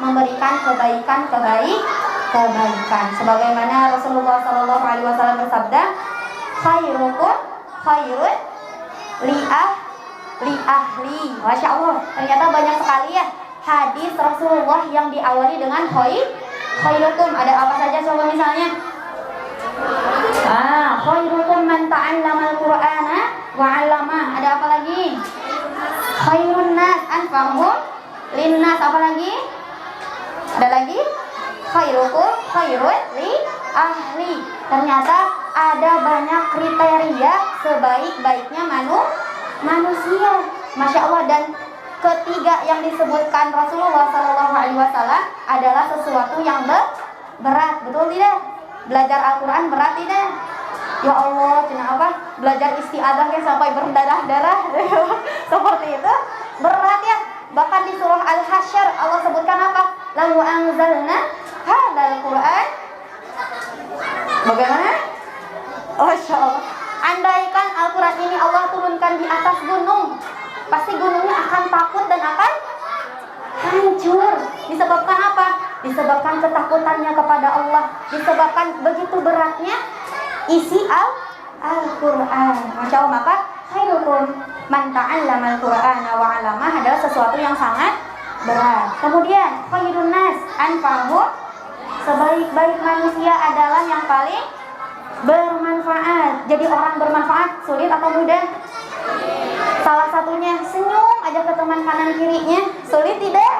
memberikan kebaikan. Sebagaimana Rasulullah SAW bersabda, khairukum khairun li ahli. Masya Allah, ternyata banyak sekali ya hadis Rasulullah yang diawali dengan khairukum. Ada apa saja coba misalnya? Khairukum man ta'allama al-Qur'ana wa 'allamah. Ada apa lagi? Khairun nas anfa'uhum linnas. Apa lagi? Ada lagi? Khairukum khairun li ahli. Ternyata ada banyak kriteria sebaik-baiknya manusia. Masya Allah. Dan ketiga yang disebutkan Rasulullah SAW adalah sesuatu yang berat. Betul tidak? Belajar Al-Quran berat tidak? Ya Allah, kenapa belajar isti'adzah sampai berdarah-darah seperti itu berat ya. Bahkan di surah Al-Hasyr Allah sebutkan apa? Lalu anzalna hadzal Qur'an. Bagaimana? Masya Allah. Andaikan Al-Quran ini Allah turunkan di atas gunung, pasti gunungnya akan takut dan akan hancur. Disebabkan apa? Disebabkan ketakutannya kepada Allah. Disebabkan begitu beratnya isi Al-Quran. Masya Allah. Maka khairukum man ta'allama al-Qur'ana wa 'allamah adalah sesuatu yang sangat berat. Kemudian khairun nas anfa'uhum, sebaik-baik manusia adalah yang paling bermanfaat. Jadi orang bermanfaat sulit atau mudah? Salah satunya senyum aja ke teman kanan kirinya, sulit tidak?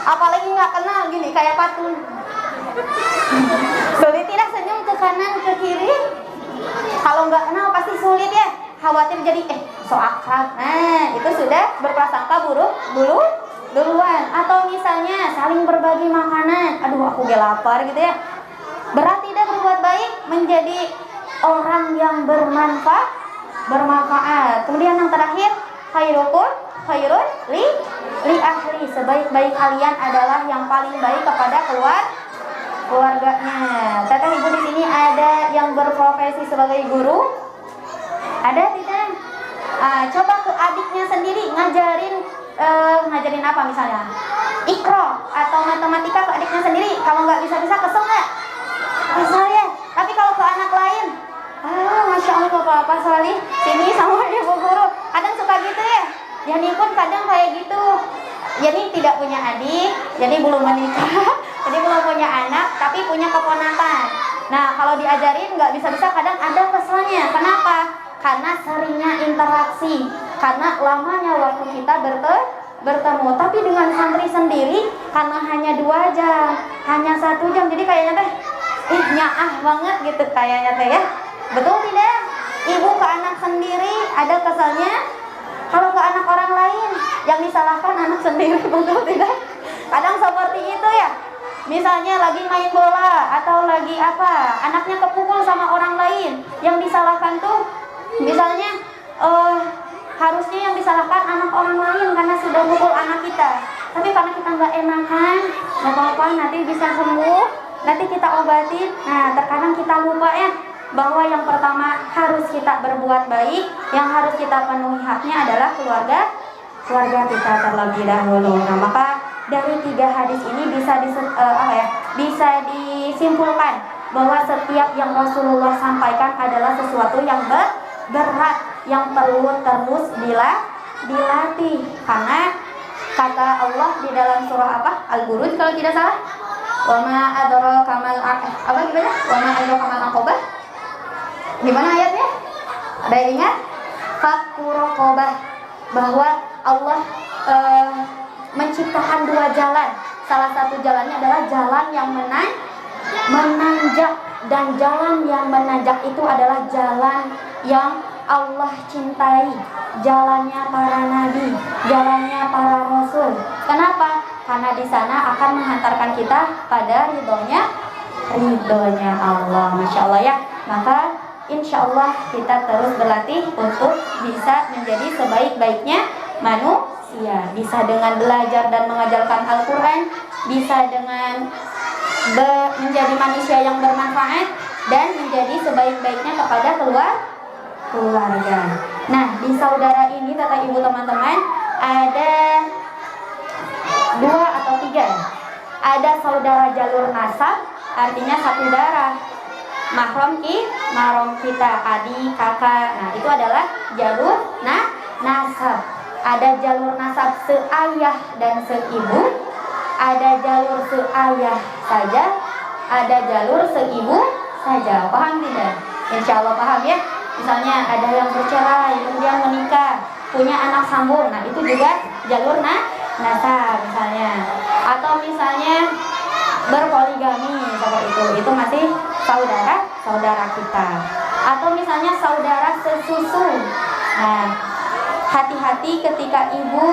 Apalagi nggak kenal gini kayak patung. Sulit tidak senyum ke kanan ke kiri? Kalau nggak kenal pasti sulit ya. Khawatir jadi so akrab. Nah, itu sudah berprasangka buruk duluan. Atau misalnya saling berbagi makanan. Aduh, aku gak lapar gitu ya. Berat tidak berbuat baik menjadi orang yang bermanfaat. Kemudian yang terakhir, khairukum khairun li ahli. Sebaik-baik kalian adalah yang paling baik kepada keluarganya. Teteh ibu di sini ada yang berprofesi sebagai guru? Ada tidak? Coba ke adiknya sendiri ngajarin apa misalnya? Ikro atau matematika ke adiknya sendiri. Kalau nggak bisa kesel nggak? Kesel ya. Tapi kalau ke anak lain, Masya Allah Bapak Salih sini sama ibu guru. Kadang suka gitu ya. Yani pun kadang kayak gitu. Jadi tidak punya adik, jadi belum menikah, jadi belum punya anak, tapi punya keponakan. Nah, kalau diajarin nggak bisa-bisa kadang ada keselnya. Kenapa? Karena seringnya interaksi, karena lamanya waktu kita bertemu. Tapi dengan santri sendiri, karena hanya 2 jam, hanya 1 jam, jadi kayaknya teh nyaah banget gitu kayaknya teh ya. Betul tidak? Ibu ke anak sendiri ada keselnya. Kalau ke anak orang lain yang disalahkan anak sendiri, betul tidak? Kadang seperti itu ya. Misalnya lagi main bola atau lagi apa, anaknya kepukul sama orang lain, yang disalahkan tuh misalnya harusnya yang disalahkan anak orang lain karena sudah mukul anak kita. Tapi karena kita nggak enakan, nggak apa-apa, nanti bisa sembuh, nanti kita obatin. Nah, terkadang kita lupa ya bahwa yang pertama harus kita berbuat baik, yang harus kita penuhi haknya adalah keluarga kita terlebih dahulu. Nah, maka dari 3 hadis ini bisa disimpulkan bahwa setiap yang Rasulullah sampaikan adalah sesuatu yang berat, yang perlu terus dilatih. Karena kata Allah di dalam surah Al-Buruj kalau tidak salah, wa ma adraka mal aqabah. Gimana ayatnya? Ada yang ingat? Fakku raqabah, bahwa Allah menciptakan 2 jalan. Salah satu jalannya adalah jalan yang menanjak, dan jalan yang menanjak itu adalah jalan yang Allah cintai, jalannya para nabi, jalannya para rasul. Kenapa? Karena di sana akan menghantarkan kita pada ridhonya Allah. Masya Allah ya. Maka insya Allah kita terus berlatih untuk bisa menjadi sebaik-baiknya manusia. Bisa dengan belajar dan mengajarkan Al-Quran, bisa dengan menjadi manusia yang bermanfaat, dan menjadi sebaik-baiknya kepada keluarga. Nah, di saudara ini kata ibu teman-teman ada 2 atau 3 ada saudara jalur nasab, artinya satu darah. Mahram kita, adik, kakak. Nah, itu adalah jalur nasab. Ada jalur nasab seayah dan seibu, ada jalur seayah saja, ada jalur seibu saja. Paham tidak? Insya Allah paham ya. Misalnya ada yang bercerai, kemudian menikah, punya anak sambung. Nah, itu juga jalur nasab misalnya. Atau misalnya berpoligami seperti itu masih saudara kita. Atau misalnya saudara sesusu. Nah, hati-hati ketika ibu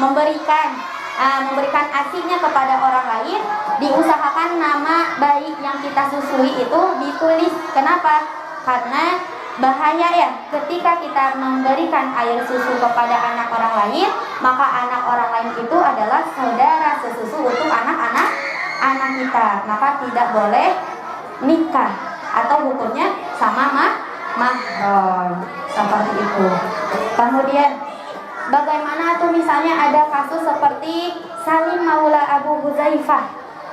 memberikan asinya kepada orang lain, diusahakan nama bayi yang kita susui itu ditulis. Kenapa? Karena bahaya ya, ketika kita memberikan air susu kepada anak orang lain, maka anak orang lain itu adalah saudara sesusu untuk anak kita, maka tidak boleh nikah atau hukumnya sama mahram seperti itu. Kemudian bagaimana tuh misalnya ada kasus seperti Salim Maula Abu Huzaifah.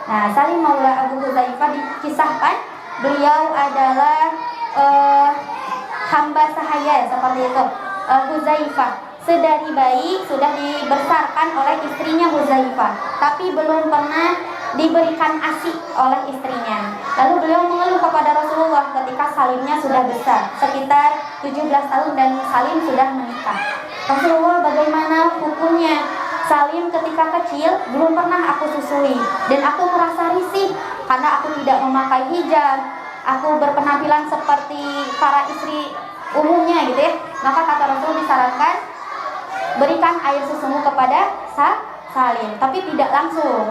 Nah, Salim Maula Abu Huzaifah dikisahkan beliau adalah hamba sahaya seperti itu. Huzaifah sedari bayi sudah dibesarkan oleh istrinya Huzaifah, tapi belum pernah diberikan ASI oleh istrinya. Lalu beliau mengeluh kepada Rasulullah ketika Salimnya sudah besar, sekitar 17 tahun, dan Salim sudah menikah. Rasulullah, bagaimana hukumnya? Salim ketika kecil belum pernah aku susui, dan aku merasa risih karena aku tidak memakai hijab, aku berpenampilan seperti para istri umumnya gitu ya. Maka kata Rasul, disarankan berikan air susumu kepada Salim, tapi tidak langsung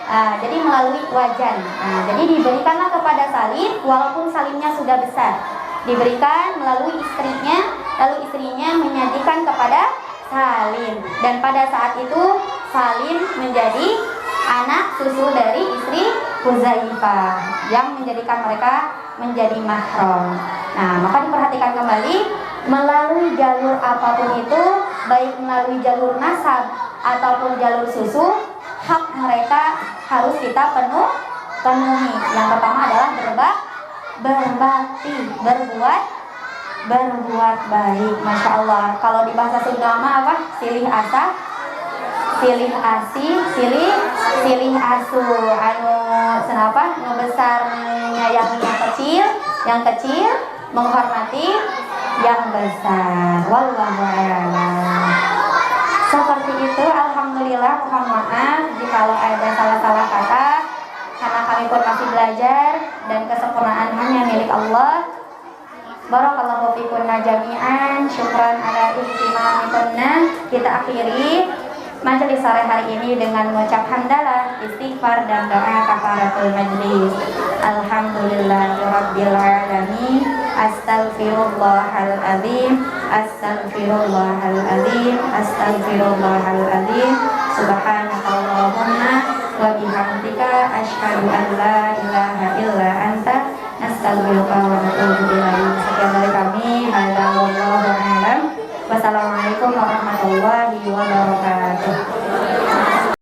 jadi melalui wajan. Jadi diberikanlah kepada Salim walaupun Salimnya sudah besar, diberikan melalui istrinya, lalu istrinya menyajikan kepada Salim, dan pada saat itu Salim menjadi anak susu dari istri Huzaifah yang menjadikan mereka menjadi mahram. Nah, maka diperhatikan kembali, melalui jalur apapun itu, baik melalui jalur nasab ataupun jalur susu, hak mereka harus kita penuhi. Yang pertama adalah berbakti, berbuat baik. Masya Allah, kalau di bahasa Sunda apa? Silih asa, silih asi, silih asu. Senapa? Ngebesar menyayangi yang kecil menghormati yang besar. Wallahu a'lam. Seperti itu. Alhamdulillah, mohon maaf jikalau ada salah-salah kata, karena kami pun masih belajar dan kesempurnaan hanya milik Allah. Barakallahu fikunna jami'an. Syukran ala ihtimamikunna. Kita akhiri majelis sore hari ini dengan mengucap hamdalah, istighfar, dan doa kafaratul majlis. Alhamdulillahirabbil alamin. Astaghfirullahaladzim, astaghfirullahaladzim, astaghfirullahaladzim. Subhanakallahumma wa bihamdika asyhadu an la ilaha illa anta astaghfiruka wa atubu ilaik. Sekian dari kami. Wallahu a'lam. Wassalamualaikum warahmatullahi